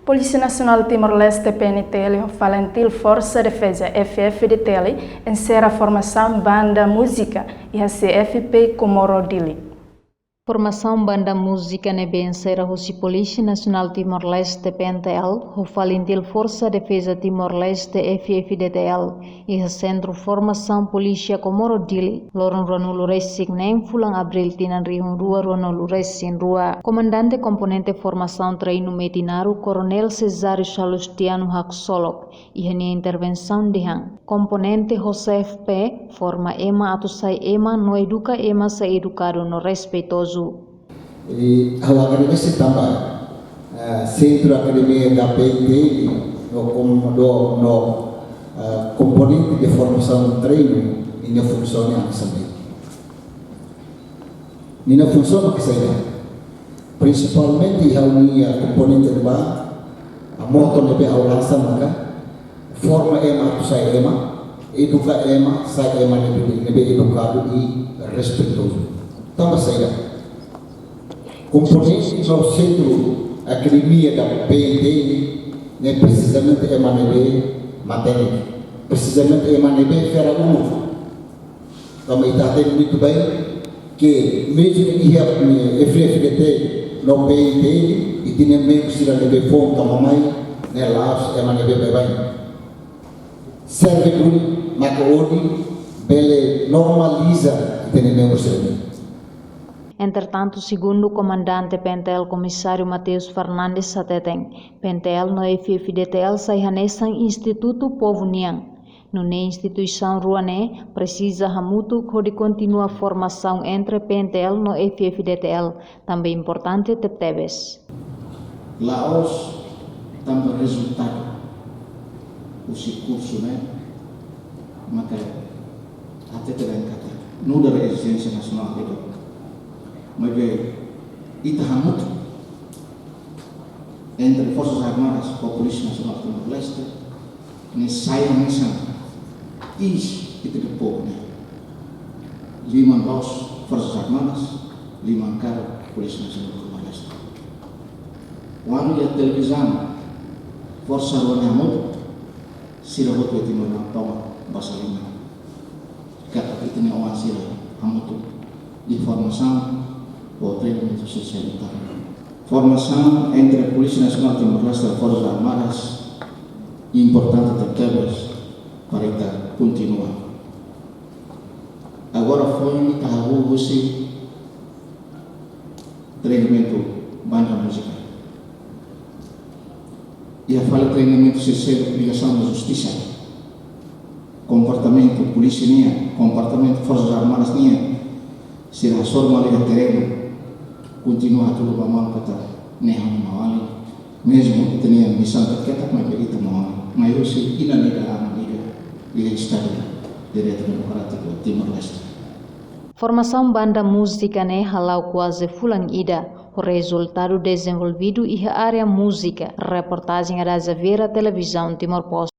Polícia Nacional Timor-Leste PNTL falentil Força Defesa FFDTL encerra a formação banda música e a CFP Comoro Dili. Formação banda música nebe encerra a Polícia Nacional Timor-Leste PNTL, o falentil Força Defesa Timor-Leste FFDTL e a Centro Formação Polícia Comoro Dili. Loron Ronulu Racing nem fulang Abril tinan rihun rua Ronulu Racing rua. Comandante Componente Formação Treino Metinaru Coronel Cesário Salustiano Haksolok e a intervenção de han. Componente Josef P. forma ema atau sai ema no educa ema sa educado no respeitoso. E a academia também centro academia da PNTL no componente de formação treino e na função yang sama. Nina função que saya principalmente a unia componente de a motor nebe aulasan maka forma ema atau sai ema educa ema sai ema nebe educado e respeitoso. Tambah saya componente do centro academia da PNTL né precisamente emanebe matéria precisamente emanebe fera também está tendo muito bem que mesmo que ia FFDT no PNTL e tinha membros que nebe fonte mamãe né lá emanebe bem serve por macaoni bele normaliza tem membros Entretanto, segundo o comandante PNTL Comissário Mateus Fernandes Sateteng, PNTL no FFDTL saihanesan Instituto Povo Niang. No instituição Ruané precisa hamutu de continua a formação entre PNTL no FFDTL, também importante tetebes. Laos também resultado o curso, né? Maka até terang kata, nu dari eksistensi nasional itu. Mas ita hamut entre Forças Armadas e a Polícia Nacional Timor-Leste nessa itu de povo, né? 5 Forças Armadas, 5 cara Polícia Nacional Timor-Leste. Quando a televisão Força Armada hamut sila hot Timor Tawa bahasa lima. Kata kita ni orang sila hamut informação ou treinamento social. Formação entre a Polícia Nacional Timor-Leste e as Forças Armadas importante terkebas para kita continuar. Agora foi tahu você treinamento banda música. E a fala treinamento social obrigação da justiça. Comportamento polícia nia, comportamento Forças Armadas nia. Será forma de terreno continua tudo bamang kata nehan mawali mesmo que tenha missão que kita mai perita mawali mas eu sei que na nega ele está direto democrático Timor-Leste. Formação banda música né halau quase fulang ida o resultado desenvolvido e a área música reportagem da Zavera Televisão Timor-Post.